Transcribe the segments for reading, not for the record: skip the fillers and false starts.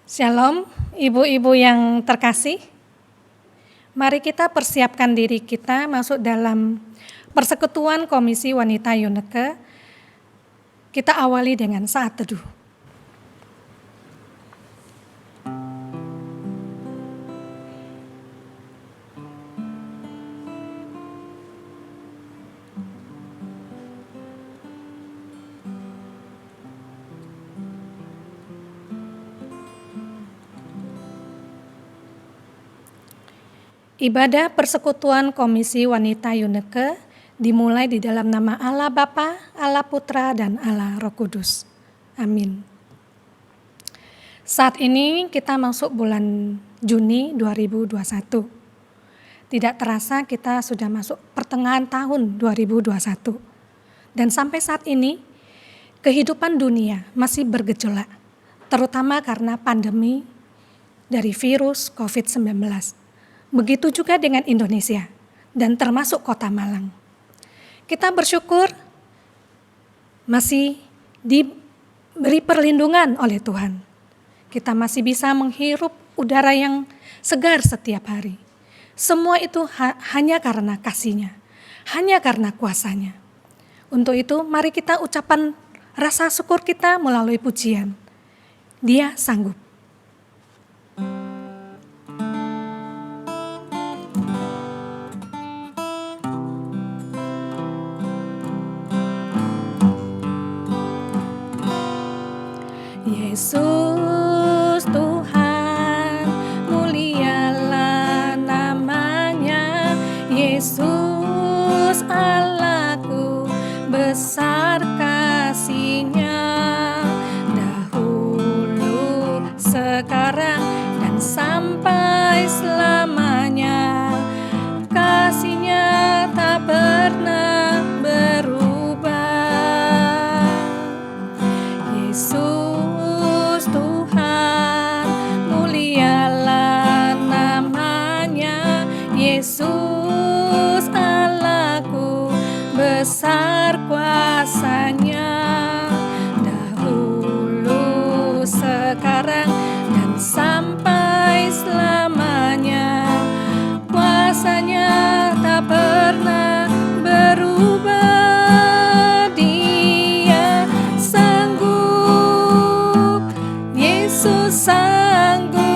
Shalom, ibu-ibu yang terkasih. Mari kita persiapkan diri kita masuk dalam persekutuan Komisi Wanita Yuneke. Kita awali dengan saat teduh. Ibadah persekutuan Komisi Wanita Yuneke dimulai di dalam nama Allah Bapa, Allah Putra, dan Allah Roh Kudus. Amin. Saat ini kita masuk bulan Juni 2021. Tidak terasa kita sudah masuk pertengahan tahun 2021. Dan sampai saat ini kehidupan dunia masih bergejolak, terutama karena pandemi dari virus COVID-19. Begitu juga dengan Indonesia dan termasuk Kota Malang. Kita bersyukur masih diberi perlindungan oleh Tuhan. Kita masih bisa menghirup udara yang segar setiap hari. Semua itu hanya karena kasih-Nya, hanya karena kuasa-Nya. Untuk itu mari kita ucapan rasa syukur kita melalui pujian. Dia sanggup. Yesus Tuhan, mulialah namanya. Yesus Allahku, besar kasih-Nya. Dahulu, sekarang, dan sampai selamanya. Kasih-Nya tak pernah berubah. Yesus Yesus Allahku, besar kuasa-Nya. Dahulu, sekarang, dan sampai selamanya. Kuasa-Nya tak pernah berubah. Dia sanggup, Yesus sanggup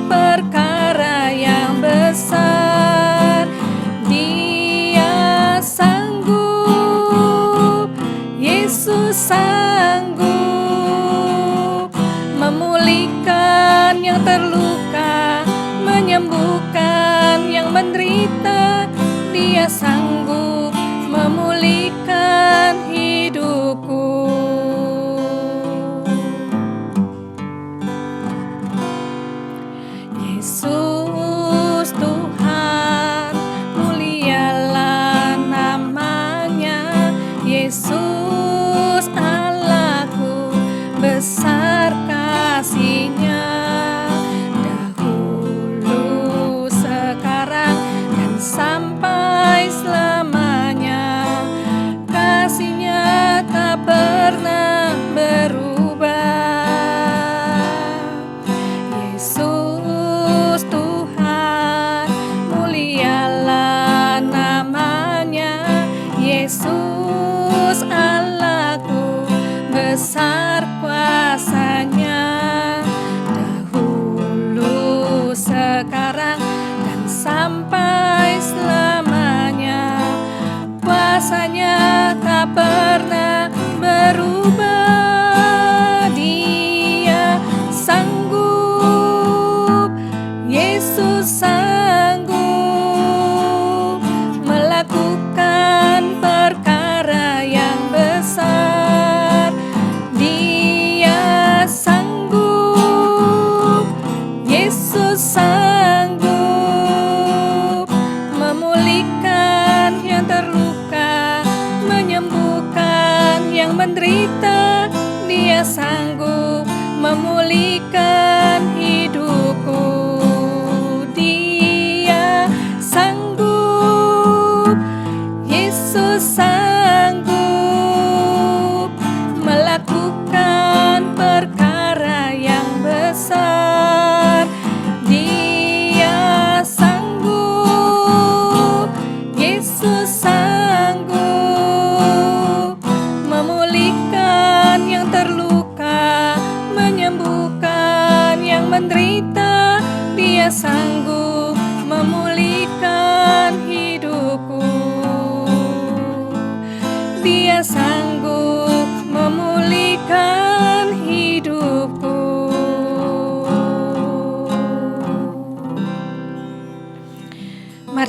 perkara yang besar. Dia sanggup, Yesus sanggup memulihkan yang terluka, menyembuhkan yang menderita. Dia sanggup memulihkan hidupku. Yesus Tuhan, mulialah namanya. Yesus Allahku, besar kasih-Nya. Dahulu, sekarang, dan sampai selamanya. Kasih-Nya tak pernah berubah. Yesus Tuhan, mulialah namanya. Yesus Allahku, besar kuasa-Nya. Dahulu, sekarang, dan sampai selamanya. Kuasa-Nya tak pernah berubah. Dia sanggup, Yesus sanggup melakukan perkara yang besar. Dia sanggup, Yesus sanggup memulihkan yang terluka, menyembuhkan yang menderita. Dia sanggup memulihkan hidupku. Dia sanggup, Yesus sanggup melakukan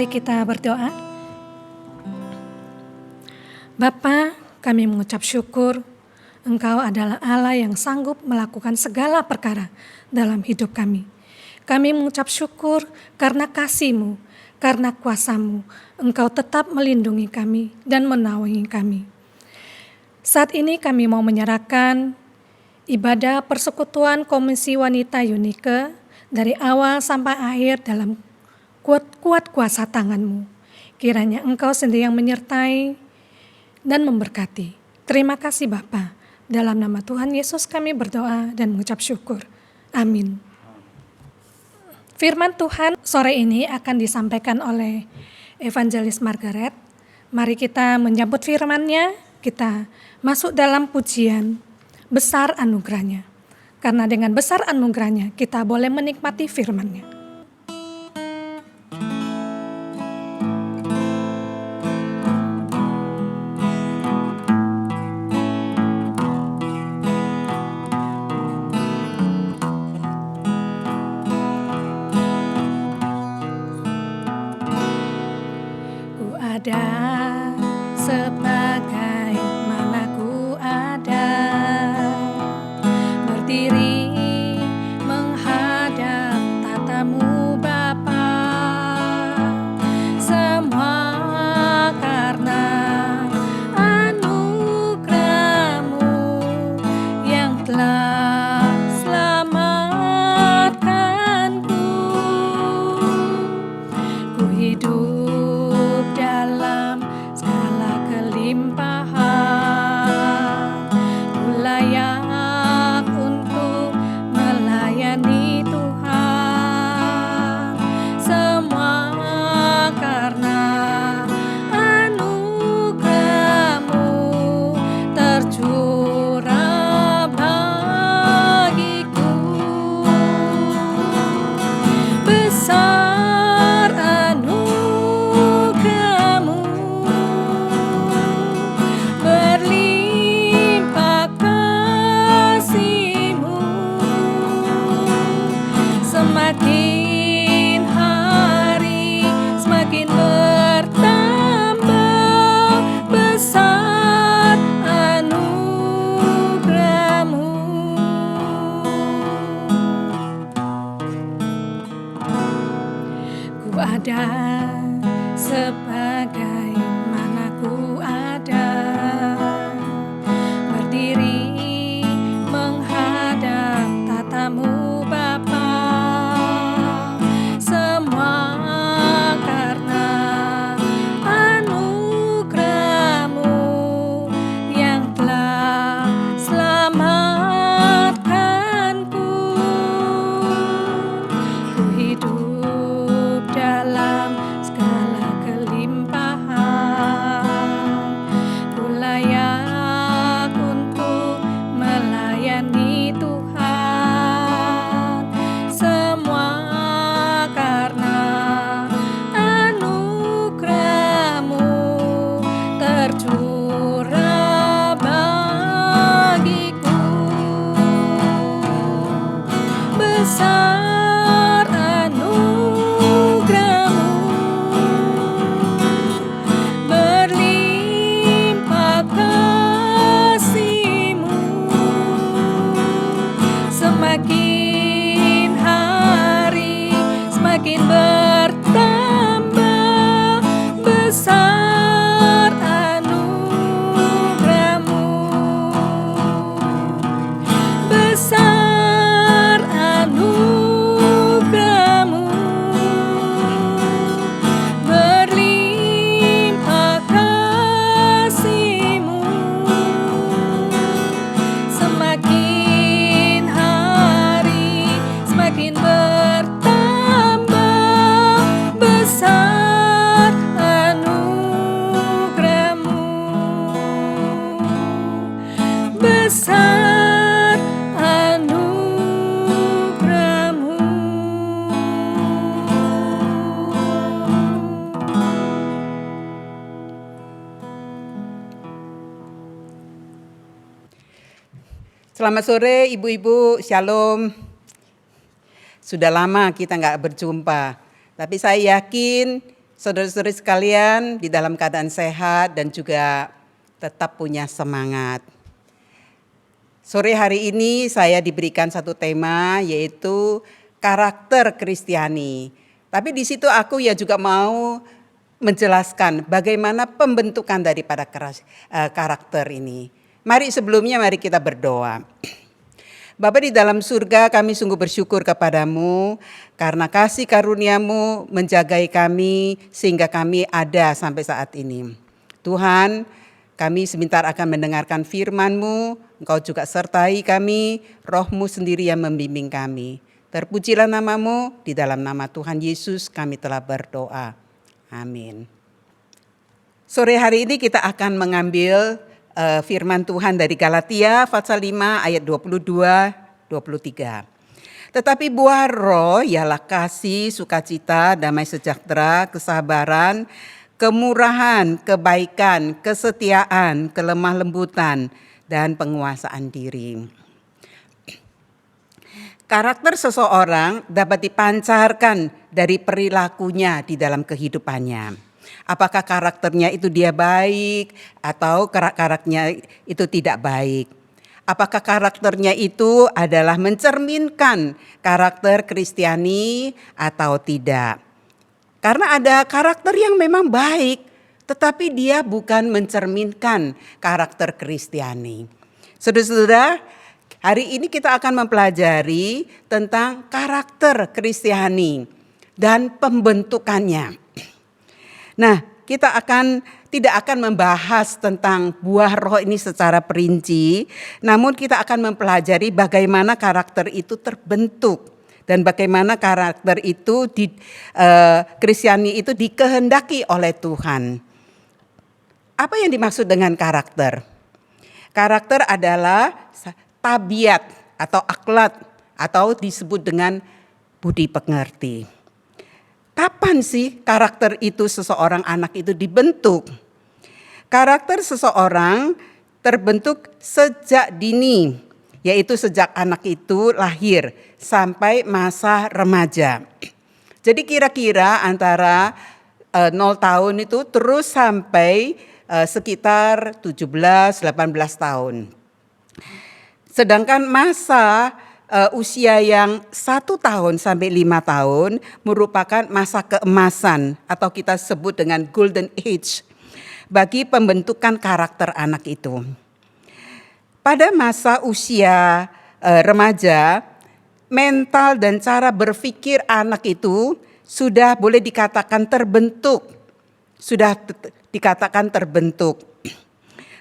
Mari kita berdoa. Bapa, kami mengucap syukur Engkau adalah Allah yang sanggup melakukan segala perkara dalam hidup kami. Kami mengucap syukur karena kasih-Mu, karena kuasa-Mu. Engkau tetap melindungi kami dan menaungi kami. Saat ini kami mau menyerahkan ibadah persekutuan Komisi Wanita Unike dari awal sampai akhir dalam kuat kuasa tangan-Mu. Kiranya Engkau sendiri yang menyertai dan memberkati. Terima kasih Bapa. Dalam nama Tuhan Yesus kami berdoa dan mengucap syukur. Amin. Firman Tuhan sore ini akan disampaikan oleh Evangelis Margaret. Mari kita menyambut firman-Nya, kita masuk dalam pujian besar anugerah-Nya. Karena dengan besar anugerah-Nya kita boleh menikmati firman-Nya. Ada sebagai mana ku ada, berdiri menghadap tatamu Bapa, semua karena anugerah-Mu yang telah selamatkanku. Ku hidup dalam segala kelimpahan, ku layak untuk melayani Tuhan, semua karena anugerah-Mu tercurah bagiku. Besar anugerah-Mu, berlimpah kasih-Mu, semakin hari semakin bertambah. Besar anugerah-Mu. Ku ada sebagai mana ku ada, berdiri menghadap tatamu Bapa, semua karena anugerah-Mu yang telah selamatkanku. Ku hidup dalam segala kelimpahan, ku layak untuk melayani Tuhan, semua karena anugerah-Mu tercurah bagiku. Besar anugerah-Mu, berlimpah kasih-Mu, semakin hari semakin bertambah. Besar anugerah-Mu, besar anugerah-Mu, berlimpah kasih-Mu, semakin hari semakin bertambah. Besar anugerah-Mu, besar anugerah-Mu. Selamat sore ibu-ibu, shalom. Sudah lama kita nggak berjumpa, tapi saya yakin Saudara-saudari sekalian, di dalam keadaan sehat dan juga tetap punya semangat. Sore hari ini saya diberikan satu tema, yaitu karakter Kristiani. Tapi di situ aku juga mau menjelaskan bagaimana pembentukan daripada karakter ini. Mari kita berdoa. Bapa di dalam surga, kami sungguh bersyukur kepadamu karena kasih karuniamu menjagai kami sehingga kami ada sampai saat ini. Tuhan, kami sebentar akan mendengarkan firman-Mu, Engkau juga sertai kami, Roh-Mu sendiri yang membimbing kami. Terpujilah nama-Mu, di dalam nama Tuhan Yesus kami telah berdoa. Amin. Sore hari ini kita akan mengambil firman Tuhan dari Galatia pasal 5 ayat 22-23. Tetapi buah roh ialah kasih, sukacita, damai sejahtera, kesabaran, kemurahan, kebaikan, kesetiaan, kelemah lembutan, dan penguasaan diri. Karakter seseorang dapat dipancarkan dari perilakunya di dalam kehidupannya. Apakah karakternya itu dia baik atau karakternya itu tidak baik? Apakah karakternya itu adalah mencerminkan karakter Kristiani atau tidak? Karena ada karakter yang memang baik, tetapi dia bukan mencerminkan karakter Kristiani. Saudara-saudara, hari ini kita akan mempelajari tentang karakter Kristiani dan pembentukannya. Nah, kita tidak akan membahas tentang buah roh ini secara perinci, namun kita akan mempelajari bagaimana karakter itu terbentuk dan bagaimana karakter itu Kristiani itu dikehendaki oleh Tuhan. Apa yang dimaksud dengan karakter? Karakter adalah tabiat atau akhlak atau disebut dengan budi pekerti. Kapan sih karakter itu seseorang anak itu dibentuk? Karakter seseorang terbentuk sejak dini, yaitu sejak anak itu lahir sampai masa remaja. Jadi kira-kira antara 0 tahun itu terus sampai sekitar 17-18 tahun. Sedangkan masa usia yang 1 tahun sampai 5 tahun merupakan masa keemasan atau kita sebut dengan golden age bagi pembentukan karakter anak itu. Pada masa usia remaja, mental dan cara berpikir anak itu sudah boleh dikatakan terbentuk.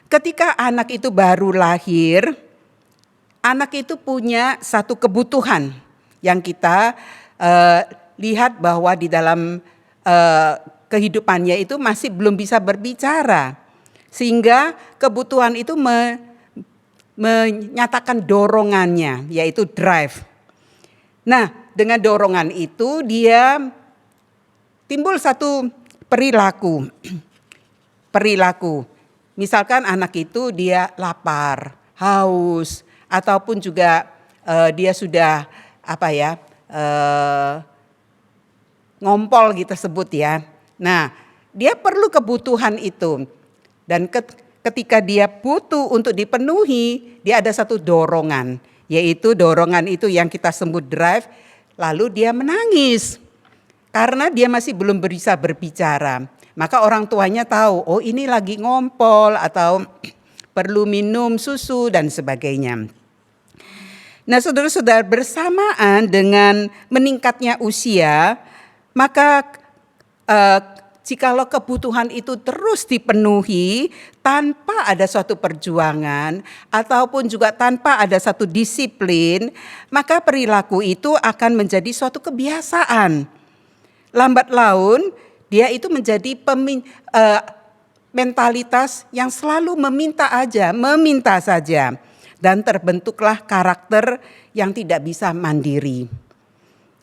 Ketika anak itu baru lahir, anak itu punya satu kebutuhan yang kita lihat bahwa di dalam kehidupannya itu masih belum bisa berbicara. Sehingga kebutuhan itu menyatakan dorongannya, yaitu drive. Nah, dengan dorongan itu dia timbul satu perilaku. Misalkan anak itu dia lapar, haus, ataupun juga dia sudah ngompol kita sebut ya. Nah, dia perlu kebutuhan itu. Dan ketika dia butuh untuk dipenuhi, dia ada satu dorongan. Yaitu dorongan itu yang kita sebut drive, lalu dia menangis. Karena dia masih belum bisa berbicara. Maka orang tuanya tahu, oh ini lagi ngompol atau perlu minum susu dan sebagainya. Nah, saudara-saudara, bersamaan dengan meningkatnya usia, maka jikalau kebutuhan itu terus dipenuhi tanpa ada suatu perjuangan ataupun juga tanpa ada satu disiplin, maka perilaku itu akan menjadi suatu kebiasaan. Lambat laun dia itu menjadi mentalitas yang selalu meminta saja. Dan terbentuklah karakter yang tidak bisa mandiri.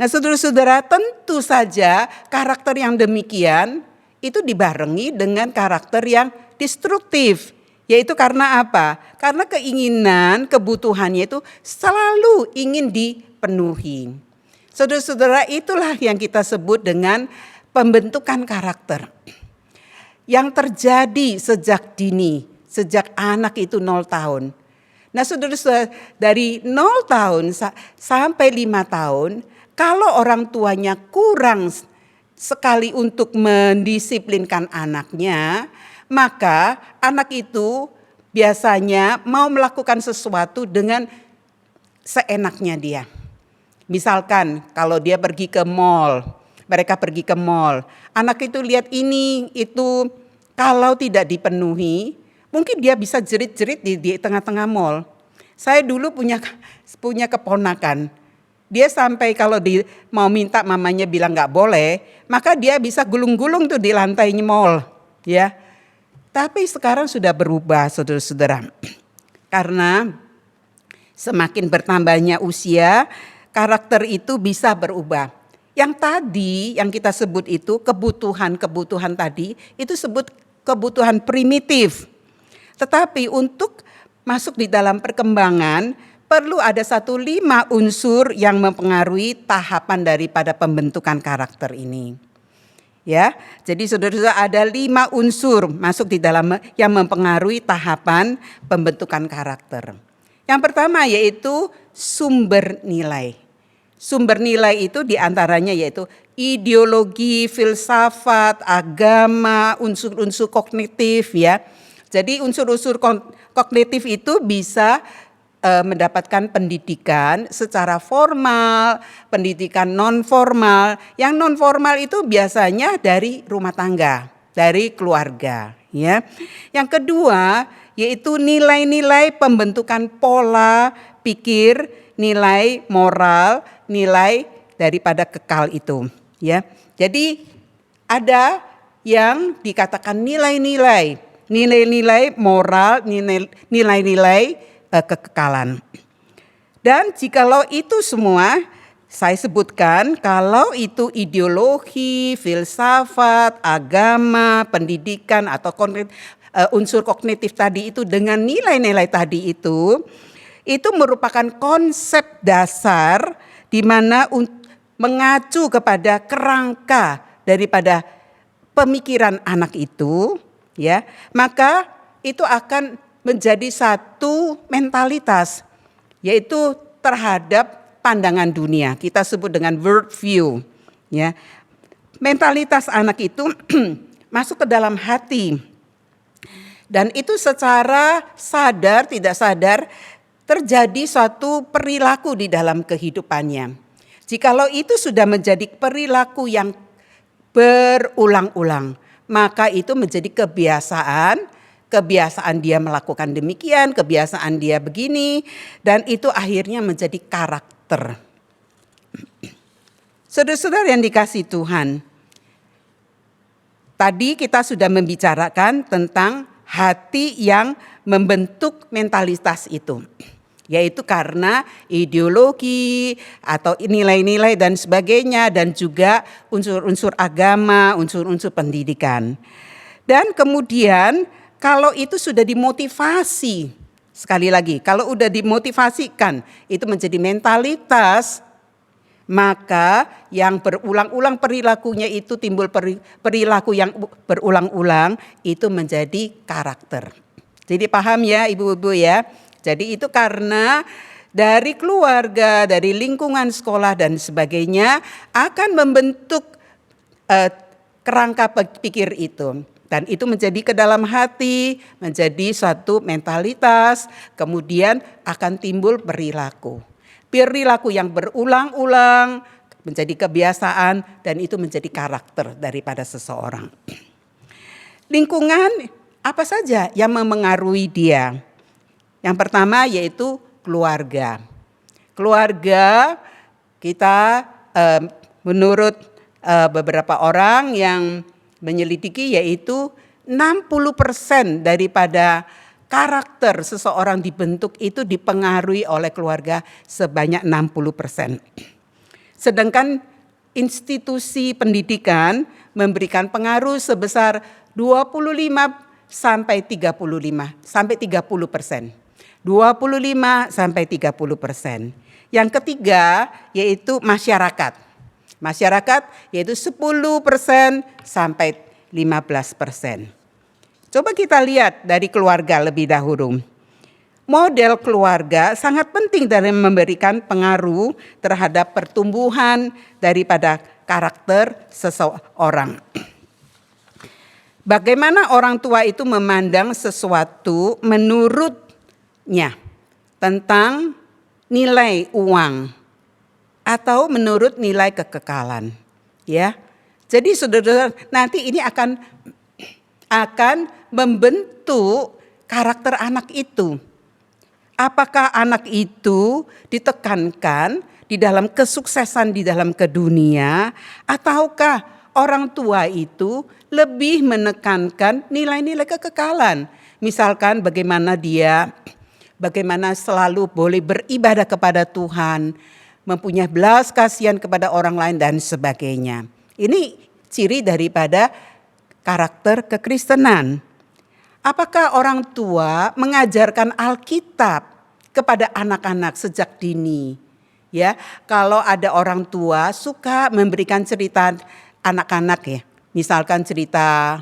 Nah, saudara-saudara, tentu saja karakter yang demikian itu dibarengi dengan karakter yang destruktif. Yaitu karena apa? Karena keinginan, kebutuhannya itu selalu ingin dipenuhi. Saudara-saudara, itulah yang kita sebut dengan pembentukan karakter yang terjadi sejak dini, sejak anak itu 0 tahun. Nah saudara-saudara, dari 0 tahun sampai 5 tahun, kalau orang tuanya kurang sekali untuk mendisiplinkan anaknya, maka anak itu biasanya mau melakukan sesuatu dengan seenaknya dia. Misalkan kalau dia pergi ke mall, mereka pergi ke mall, anak itu lihat ini, itu, kalau tidak dipenuhi, mungkin dia bisa jerit-jerit di tengah-tengah mall. Saya dulu punya keponakan, dia sampai kalau mau minta mamanya bilang nggak boleh, maka dia bisa gulung-gulung tuh di lantai mall, ya. Tapi sekarang sudah berubah, saudara-saudara, karena semakin bertambahnya usia, karakter itu bisa berubah. Yang tadi yang kita sebut itu kebutuhan tadi itu sebut kebutuhan primitif. Tetapi untuk masuk di dalam perkembangan perlu ada 5 unsur yang mempengaruhi tahapan daripada pembentukan karakter ini. Ya, jadi saudara-saudara ada 5 unsur masuk di dalam yang mempengaruhi tahapan pembentukan karakter. Yang pertama yaitu sumber nilai. Sumber nilai itu diantaranya yaitu ideologi, filsafat, agama, unsur-unsur kognitif ya. Jadi unsur-unsur kognitif itu bisa mendapatkan pendidikan secara formal, pendidikan non formal. Yang non formal itu biasanya dari rumah tangga, dari keluarga ya. Yang kedua yaitu nilai-nilai pembentukan pola pikir, nilai moral, nilai daripada kekal itu ya. Jadi ada yang dikatakan nilai-nilai moral, nilai-nilai kekekalan. Dan jikalau itu semua saya sebutkan, kalau itu ideologi, filsafat, agama, pendidikan atau unsur kognitif tadi itu dengan nilai-nilai tadi itu merupakan konsep dasar di mana mengacu kepada kerangka daripada pemikiran anak itu ya, maka itu akan menjadi satu mentalitas yaitu terhadap pandangan dunia. Kita sebut dengan world view ya. Mentalitas anak itu masuk ke dalam hati. Dan itu secara sadar tidak sadar terjadi suatu perilaku di dalam kehidupannya. Jikalau itu sudah menjadi perilaku yang berulang-ulang, maka itu menjadi kebiasaan dia melakukan demikian, kebiasaan dia begini, dan itu akhirnya menjadi karakter. Saudara-saudara yang dikasihi Tuhan, tadi kita sudah membicarakan tentang hati yang membentuk mentalitas itu, yaitu karena ideologi atau nilai-nilai dan sebagainya, dan juga unsur-unsur agama, unsur-unsur pendidikan. Dan kemudian kalau itu sudah dimotivasi, sekali lagi, kalau sudah dimotivasikan itu menjadi mentalitas, maka yang berulang-ulang perilakunya itu timbul perilaku yang berulang-ulang itu menjadi karakter. Jadi paham ya ibu-ibu ya. Jadi itu karena dari keluarga, dari lingkungan sekolah dan sebagainya akan membentuk kerangka pikir itu. Dan itu menjadi ke dalam hati, menjadi suatu mentalitas, kemudian akan timbul perilaku. Perilaku yang berulang-ulang menjadi kebiasaan dan itu menjadi karakter daripada seseorang. Lingkungan apa saja yang memengaruhi dia? Yang pertama yaitu keluarga. Keluarga kita menurut beberapa orang yang menyelidiki yaitu 60% daripada karakter seseorang dibentuk itu dipengaruhi oleh keluarga sebanyak 60%. Sedangkan institusi pendidikan memberikan pengaruh sebesar 25 sampai 30%. 25 sampai 30%. Yang ketiga yaitu masyarakat. Masyarakat yaitu 10% sampai 15%. Coba kita lihat dari keluarga lebih dahulu. Model keluarga sangat penting dalam memberikan pengaruh terhadap pertumbuhan daripada karakter seseorang. Bagaimana orang tua itu memandang sesuatu menurutnya tentang nilai uang atau menurut nilai kekekalan, ya. Jadi saudara, nanti ini akan membentuk karakter anak itu. Apakah anak itu ditekankan di dalam kesuksesan di dalam kedunia, ataukah orang tua itu lebih menekankan nilai-nilai kekekalan? Misalkan bagaimana selalu boleh beribadah kepada Tuhan, mempunyai belas kasihan kepada orang lain dan sebagainya. Ini ciri daripada karakter kekristenan. Apakah orang tua mengajarkan Alkitab kepada anak-anak sejak dini? Ya, kalau ada orang tua suka memberikan cerita anak-anak ya, misalkan cerita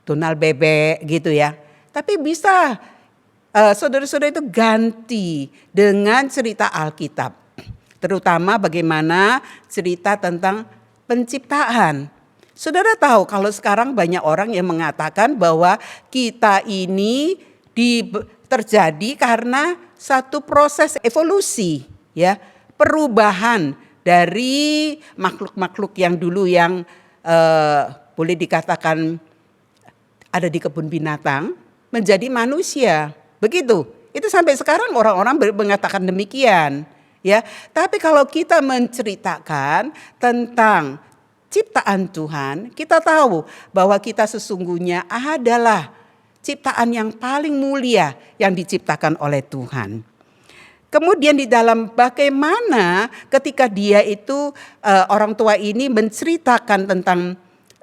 Donald Bebek gitu ya. Tapi bisa saudara-saudara itu ganti dengan cerita Alkitab. Terutama bagaimana cerita tentang penciptaan. Saudara tahu kalau sekarang banyak orang yang mengatakan bahwa kita ini terjadi karena satu proses evolusi, ya, perubahan dari makhluk-makhluk yang dulu yang boleh dikatakan ada di kebun binatang menjadi manusia. Begitu. Itu sampai sekarang orang-orang mengatakan demikian, ya. Tapi kalau kita menceritakan tentang ciptaan Tuhan, kita tahu bahwa kita sesungguhnya adalah ciptaan yang paling mulia yang diciptakan oleh Tuhan. Kemudian di dalam bagaimana ketika dia itu orang tua ini menceritakan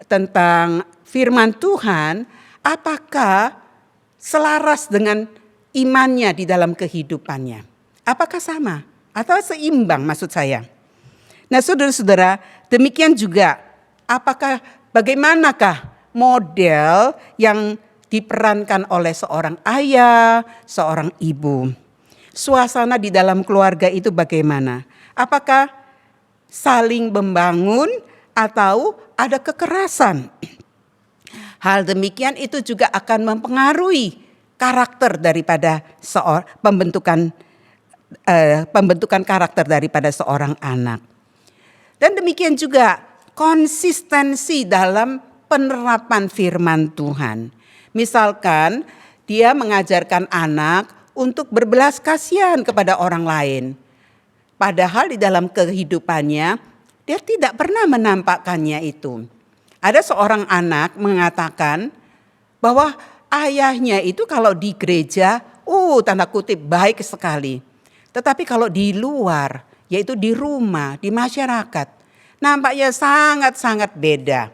tentang firman Tuhan, apakah selaras dengan imannya di dalam kehidupannya? Apakah sama atau seimbang maksud saya? Nah, saudara-saudara, demikian juga bagaimanakah model yang diperankan oleh seorang ayah, seorang ibu? Suasana di dalam keluarga itu bagaimana? Apakah saling membangun atau ada kekerasan? Hal demikian itu juga akan mempengaruhi karakter daripada pembentukan karakter daripada seorang anak. Dan demikian juga konsistensi dalam penerapan firman Tuhan. Misalkan dia mengajarkan anak untuk berbelas kasihan kepada orang lain. Padahal di dalam kehidupannya dia tidak pernah menampakkannya itu. Ada seorang anak mengatakan bahwa ayahnya itu kalau di gereja, tanda kutip baik sekali. Tetapi kalau di luar, yaitu di rumah, di masyarakat, nampaknya sangat-sangat beda.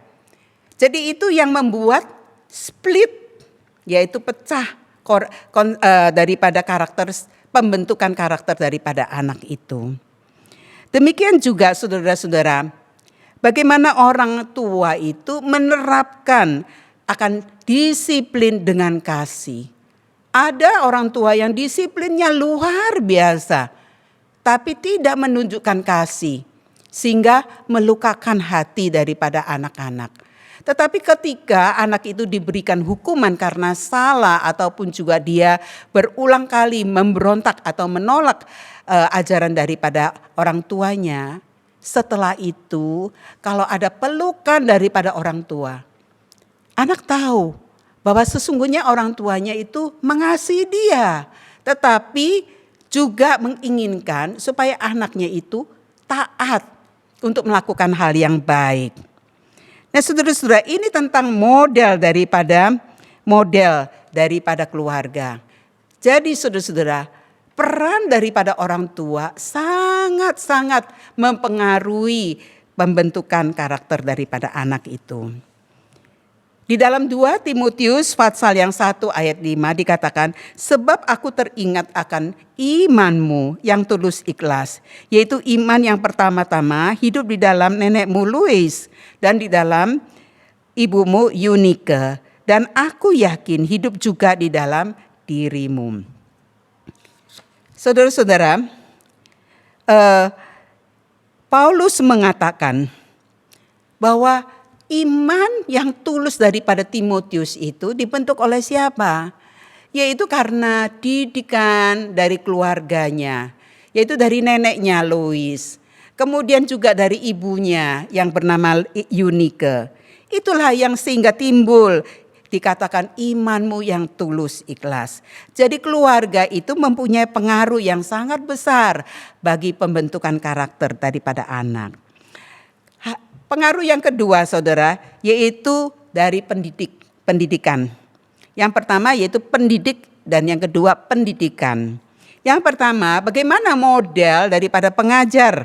Jadi itu yang membuat split, yaitu pecah daripada pembentukan karakter daripada anak itu. Demikian juga saudara-saudara, bagaimana orang tua itu menerapkan akan disiplin dengan kasih. Ada orang tua yang disiplinnya luar biasa, tapi tidak menunjukkan kasih, sehingga melukakan hati daripada anak-anak. Tetapi ketika anak itu diberikan hukuman karena salah ataupun juga dia berulang kali memberontak atau menolak ajaran daripada orang tuanya, setelah itu kalau ada pelukan daripada orang tua, anak tahu bahwa sesungguhnya orang tuanya itu mengasihi dia, tetapi juga menginginkan supaya anaknya itu taat untuk melakukan hal yang baik. Nah, saudara-saudara, ini tentang model daripada keluarga. Jadi saudara-saudara, peran daripada orang tua sangat-sangat mempengaruhi pembentukan karakter daripada anak itu. Di dalam 2 Timotius pasal yang 1 ayat 5 dikatakan, sebab aku teringat akan imanmu yang tulus ikhlas, yaitu iman yang pertama-tama hidup di dalam nenekmu Lois dan di dalam ibumu Eunike, dan aku yakin hidup juga di dalam dirimu. Saudara-saudara, Paulus mengatakan bahwa iman yang tulus daripada Timotius itu dibentuk oleh siapa? Yaitu karena didikan dari keluarganya, yaitu dari neneknya Lois, kemudian juga dari ibunya yang bernama Eunike. Itulah yang sehingga timbul dikatakan imanmu yang tulus ikhlas. Jadi keluarga itu mempunyai pengaruh yang sangat besar bagi pembentukan karakter daripada anak. Pengaruh yang kedua, saudara, yaitu dari pendidikan. Yang pertama yaitu pendidik dan yang kedua pendidikan. Yang pertama, bagaimana model daripada pengajar?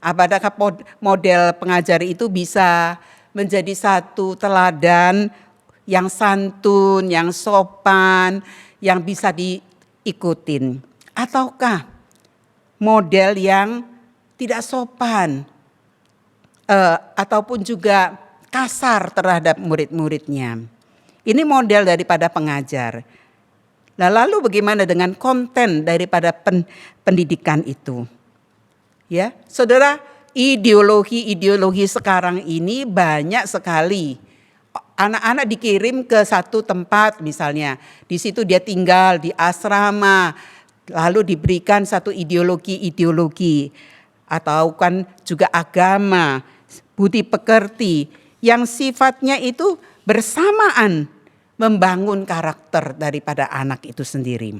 Apakah model pengajar itu bisa menjadi satu teladan yang santun, yang sopan, yang bisa diikutin? Ataukah model yang tidak sopan? Ataupun juga kasar terhadap murid-muridnya. Ini model daripada pengajar. Nah, lalu bagaimana dengan konten daripada pendidikan itu? Ya, saudara, ideologi sekarang ini banyak sekali. Anak-anak dikirim ke satu tempat misalnya, di situ dia tinggal di asrama, lalu diberikan satu ideologi atau kan juga agama, budi pekerti yang sifatnya itu bersamaan membangun karakter daripada anak itu sendiri.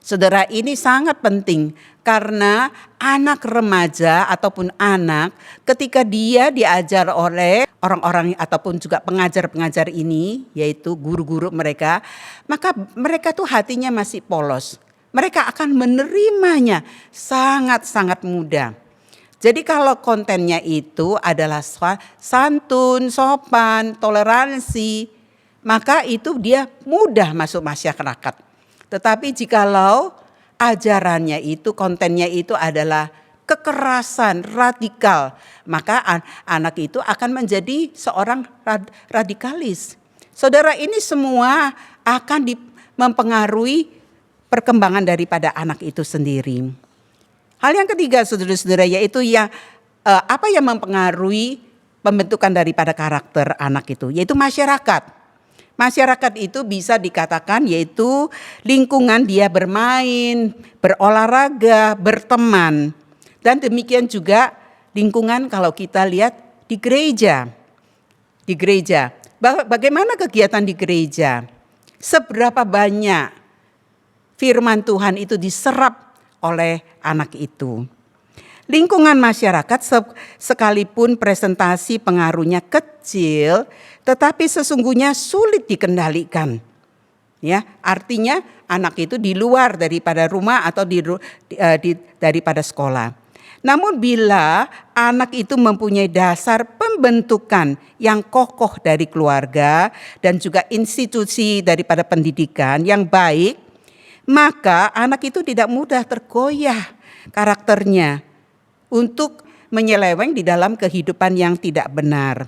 Saudara, ini sangat penting karena anak remaja ataupun anak ketika dia diajar oleh orang-orang ataupun juga pengajar-pengajar ini, yaitu guru-guru mereka, maka mereka tuh hatinya masih polos. Mereka akan menerimanya sangat-sangat mudah. Jadi kalau kontennya itu adalah santun, sopan, toleransi, maka itu dia mudah masuk masyarakat. Tetapi jikalau ajarannya itu, kontennya itu adalah kekerasan, radikal, maka anak itu akan menjadi seorang radikalis. Saudara, ini semua akan mempengaruhi perkembangan daripada anak itu sendiri. Hal yang ketiga, saudara-saudara, yaitu apa yang mempengaruhi pembentukan daripada karakter anak itu, yaitu masyarakat. Masyarakat itu bisa dikatakan yaitu lingkungan dia bermain, berolahraga, berteman. Dan demikian juga lingkungan kalau kita lihat di gereja. Di gereja, bagaimana kegiatan di gereja? Seberapa banyak firman Tuhan itu diserap oleh anak itu. Lingkungan masyarakat sekalipun presentasi pengaruhnya kecil, tetapi sesungguhnya sulit dikendalikan. Ya, artinya anak itu di luar daripada rumah atau daripada sekolah. Namun bila anak itu mempunyai dasar pembentukan yang kokoh dari keluarga dan juga institusi daripada pendidikan yang baik, maka anak itu tidak mudah tergoyah karakternya untuk menyeleweng di dalam kehidupan yang tidak benar.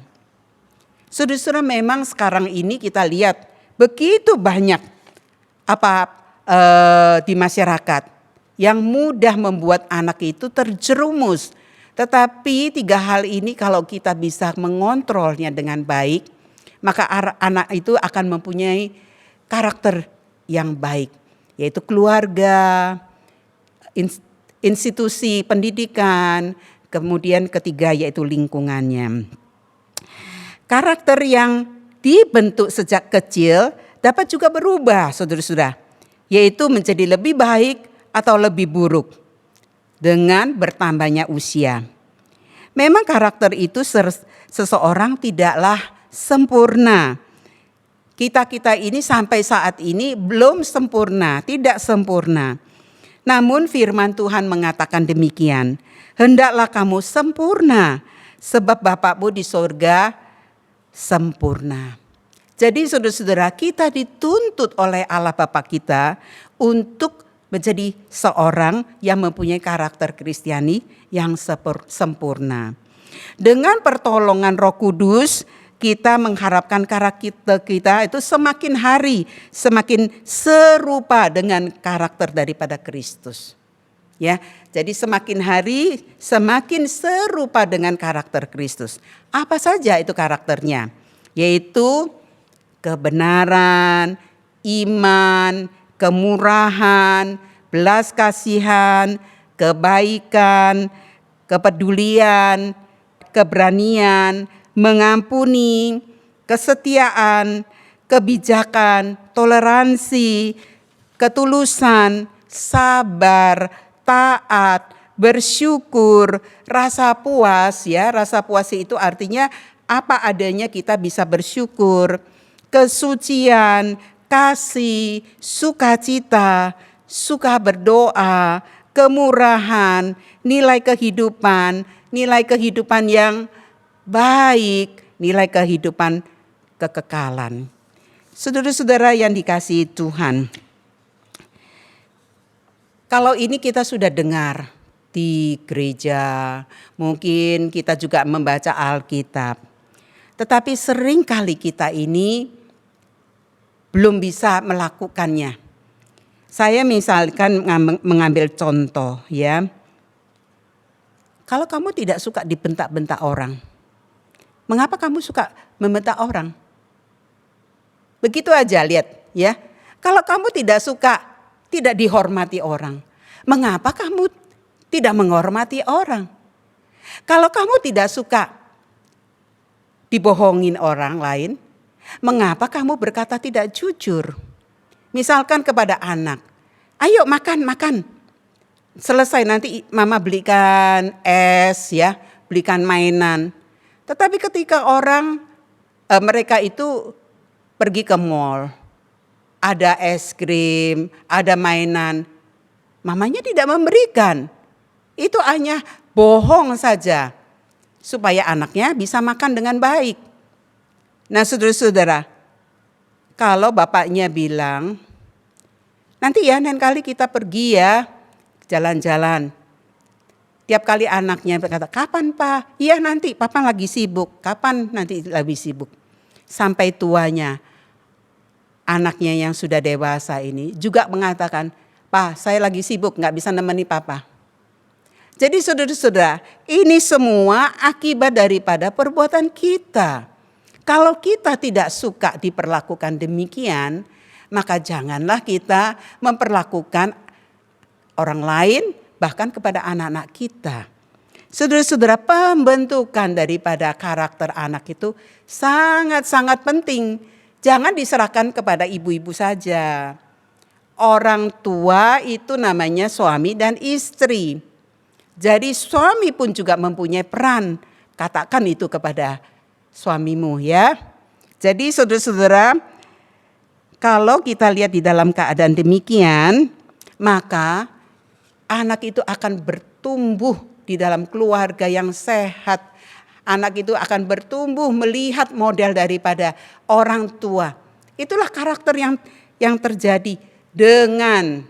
Saudara-saudara, memang sekarang ini kita lihat begitu banyak di masyarakat yang mudah membuat anak itu terjerumus. Tetapi 3 hal ini kalau kita bisa mengontrolnya dengan baik, maka anak itu akan mempunyai karakter yang baik. Yaitu keluarga, institusi pendidikan, kemudian ketiga yaitu lingkungannya. Karakter yang dibentuk sejak kecil dapat juga berubah, saudara-saudara, yaitu menjadi lebih baik atau lebih buruk dengan bertambahnya usia. Memang karakter itu seseorang tidaklah sempurna. Kita ini sampai saat ini belum sempurna, tidak sempurna. Namun firman Tuhan mengatakan demikian, hendaklah kamu sempurna sebab Bapakmu di sorga sempurna. Jadi saudara-saudara, kita dituntut oleh Allah Bapa kita untuk menjadi seorang yang mempunyai karakter Kristiani yang sempurna. Dengan pertolongan Roh Kudus, kita mengharapkan karakter kita itu semakin hari semakin serupa dengan karakter daripada Kristus. Ya, jadi semakin hari semakin serupa dengan karakter Kristus. Apa saja itu karakternya? Yaitu kebenaran, iman, kemurahan, belas kasihan, kebaikan, kepedulian, keberanian, mengampuni, kesetiaan, kebijakan, toleransi, ketulusan, sabar, taat, bersyukur, rasa puas. Ya, rasa puas itu artinya apa adanya kita bisa bersyukur. Kesucian, kasih, sukacita, suka berdoa, kemurahan, nilai kehidupan yang baik, nilai kehidupan kekekalan. Saudara-saudara yang dikasihi Tuhan, kalau ini kita sudah dengar di gereja, mungkin kita juga membaca Alkitab, tetapi seringkali kita ini belum bisa melakukannya. Saya misalkan mengambil contoh ya. Kalau kamu tidak suka dibentak-bentak orang, mengapa kamu suka membentak orang? Begitu aja lihat ya. Kalau kamu tidak suka tidak dihormati orang, mengapa kamu tidak menghormati orang? Kalau kamu tidak suka dibohongin orang lain, mengapa kamu berkata tidak jujur? Misalkan kepada anak, ayo makan. Selesai nanti mama belikan es ya, belikan mainan. Tetapi ketika mereka itu pergi ke mall, ada es krim, ada mainan, mamanya tidak memberikan. Itu hanya bohong saja supaya anaknya bisa makan dengan baik. Nah saudara-saudara, kalau bapaknya bilang, nanti ya lain kali kita pergi ya jalan-jalan. Tiap kali anaknya berkata, kapan Pak? Iya nanti, Papa lagi sibuk. Kapan nanti lagi sibuk? Sampai tuanya, anaknya yang sudah dewasa ini juga mengatakan, Pak saya lagi sibuk gak bisa nemeni Papa. Jadi saudara-saudara, ini semua akibat daripada perbuatan kita. Kalau kita tidak suka diperlakukan demikian, maka janganlah kita memperlakukan orang lain, bahkan kepada anak-anak kita. Saudara-saudara, pembentukan daripada karakter anak itu sangat-sangat penting. Jangan diserahkan kepada ibu-ibu saja. Orang tua itu namanya suami dan istri. Jadi suami pun juga mempunyai peran. Katakan itu kepada suamimu ya. Jadi saudara-saudara, kalau kita lihat di dalam keadaan demikian, maka anak itu akan bertumbuh di dalam keluarga yang sehat. Anak itu akan bertumbuh melihat model daripada orang tua. Itulah karakter yang terjadi dengan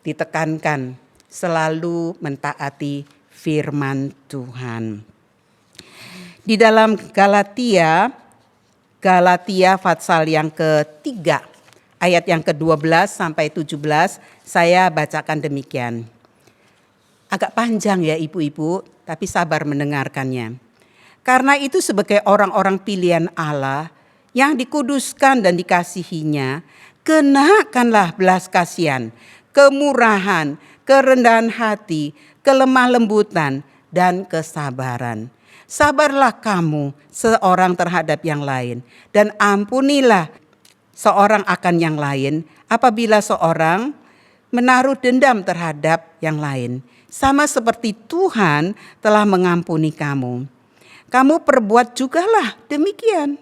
ditekankan selalu mentaati firman Tuhan. Di dalam Galatia pasal yang ketiga, ayat yang ke-12 sampai 17, saya bacakan demikian. Agak panjang ya ibu-ibu, tapi sabar mendengarkannya. Karena itu sebagai orang-orang pilihan Allah yang dikuduskan dan dikasihinya, kenakanlah belas kasihan, kemurahan, kerendahan hati, kelemah lembutan, dan kesabaran. Sabarlah kamu seorang terhadap yang lain, dan ampunilah seorang akan yang lain apabila seorang menaruh dendam terhadap yang lain. Sama seperti Tuhan telah mengampuni kamu. Kamu perbuat jugalah demikian.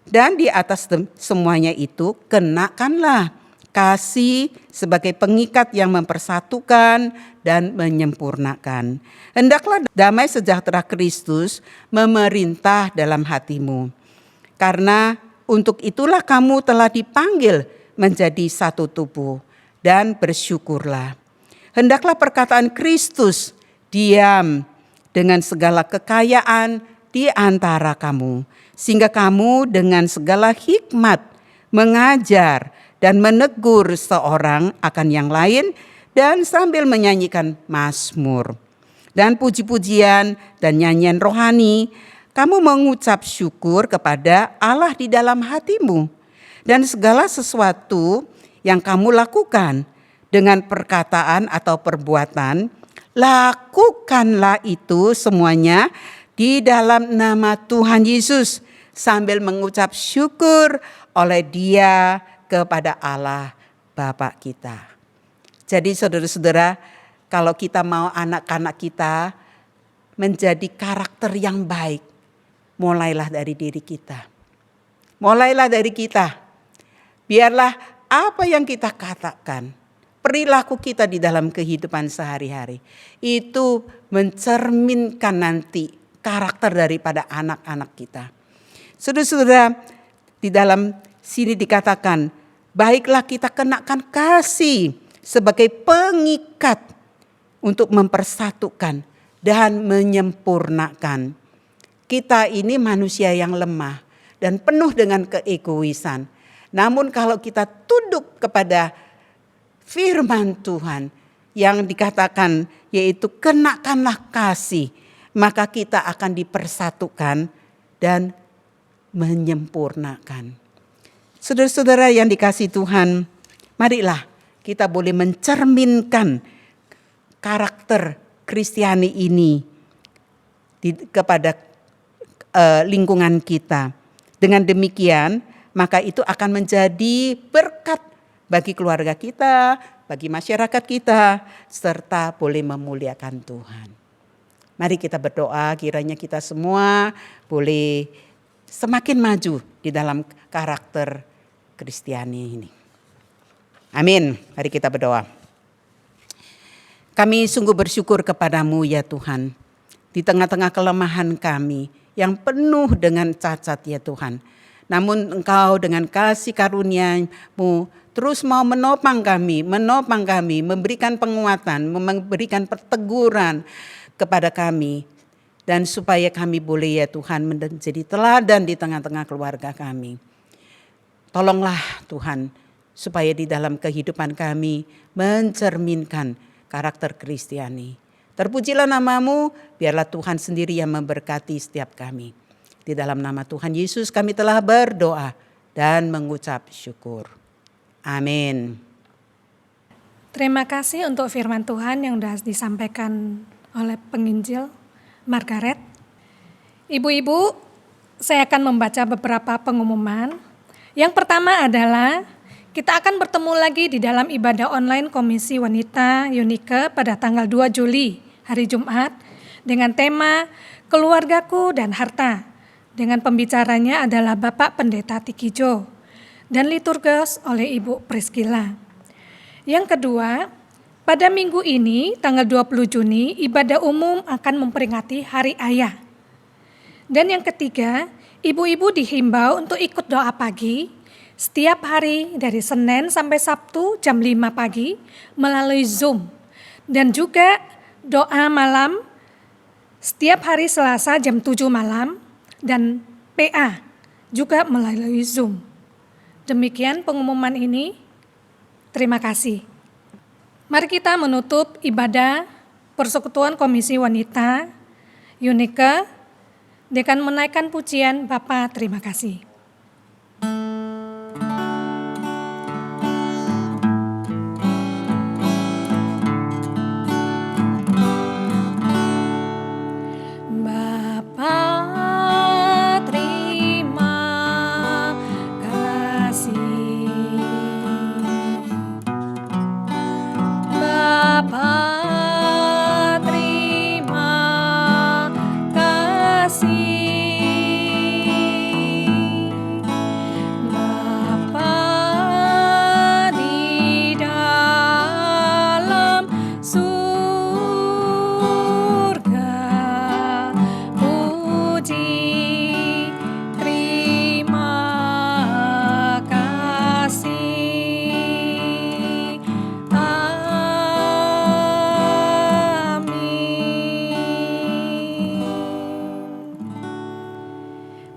Dan di atas semuanya itu kenakanlah kasih sebagai pengikat yang mempersatukan dan menyempurnakan. Hendaklah damai sejahtera Kristus memerintah dalam hatimu. Karena untuk itulah kamu telah dipanggil menjadi satu tubuh, dan bersyukurlah. Hendaklah perkataan Kristus diam dengan segala kekayaan di antara kamu, sehingga kamu dengan segala hikmat mengajar dan menegur seorang akan yang lain, dan sambil menyanyikan mazmur dan puji-pujian dan nyanyian rohani, kamu mengucap syukur kepada Allah di dalam hatimu. Dan segala sesuatu yang kamu lakukan dengan perkataan atau perbuatan, lakukanlah itu semuanya di dalam nama Tuhan Yesus, sambil mengucap syukur oleh Dia kepada Allah Bapa kita. Jadi saudara-saudara, kalau kita mau anak-anak kita menjadi karakter yang baik, mulailah dari diri kita. Mulailah dari kita. Biarlah apa yang kita katakan, perilaku kita di dalam kehidupan sehari-hari, itu mencerminkan nanti karakter daripada anak-anak kita. Saudara-saudara, di dalam sini dikatakan, baiklah kita kenakan kasih sebagai pengikat untuk mempersatukan dan menyempurnakan. Kita ini manusia yang lemah dan penuh dengan keegoisan. Namun kalau kita tunduk kepada firman Tuhan yang dikatakan yaitu kenakanlah kasih, maka kita akan dipersatukan dan menyempurnakan. Saudara-saudara yang dikasihi Tuhan, marilah kita boleh mencerminkan karakter Kristiani ini kepada lingkungan kita. Dengan demikian, maka itu akan menjadi berkat bagi keluarga kita, bagi masyarakat kita, serta boleh memuliakan Tuhan. Mari kita berdoa, kiranya kita semua boleh semakin maju di dalam karakter Kristiani ini. Amin. Mari kita berdoa. Kami sungguh bersyukur kepadamu ya Tuhan. Di tengah-tengah kelemahan kami yang penuh dengan cacat ya Tuhan. Namun Engkau dengan kasih karunia-Mu terus mau menopang kami, memberikan penguatan, memberikan perteguran kepada kami. Dan supaya kami boleh ya Tuhan menjadi teladan di tengah-tengah keluarga kami. Tolonglah Tuhan, supaya di dalam kehidupan kami mencerminkan karakter Kristiani. Terpujilah nama-Mu, biarlah Tuhan sendiri yang memberkati setiap kami. Di dalam nama Tuhan Yesus kami telah berdoa dan mengucap syukur. Amin. Terima kasih untuk firman Tuhan yang sudah disampaikan oleh penginjil Margaret. Ibu-ibu, saya akan membaca beberapa pengumuman. Yang pertama adalah kita akan bertemu lagi di dalam ibadah online Komisi Wanita Unike pada tanggal 2 Juli, hari Jumat, dengan tema Keluargaku dan Harta. Dengan pembicaranya adalah Bapak Pendeta Tikijo dan liturgis oleh Ibu Priscilla. Yang kedua, pada minggu ini, tanggal 20 Juni, ibadah umum akan memperingati Hari Ayah. Dan yang ketiga, ibu-ibu dihimbau untuk ikut doa pagi setiap hari dari Senin sampai Sabtu jam 5 pagi melalui Zoom. Dan juga doa malam setiap hari Selasa jam 7 malam dan PA juga melalui Zoom. Demikian pengumuman ini. Terima kasih. Mari kita menutup ibadah Persekutuan Komisi Wanita Unike dengan menaikkan pujian Bapa terima kasih.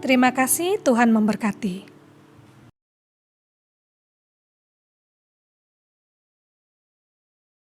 Terima kasih, Tuhan memberkati.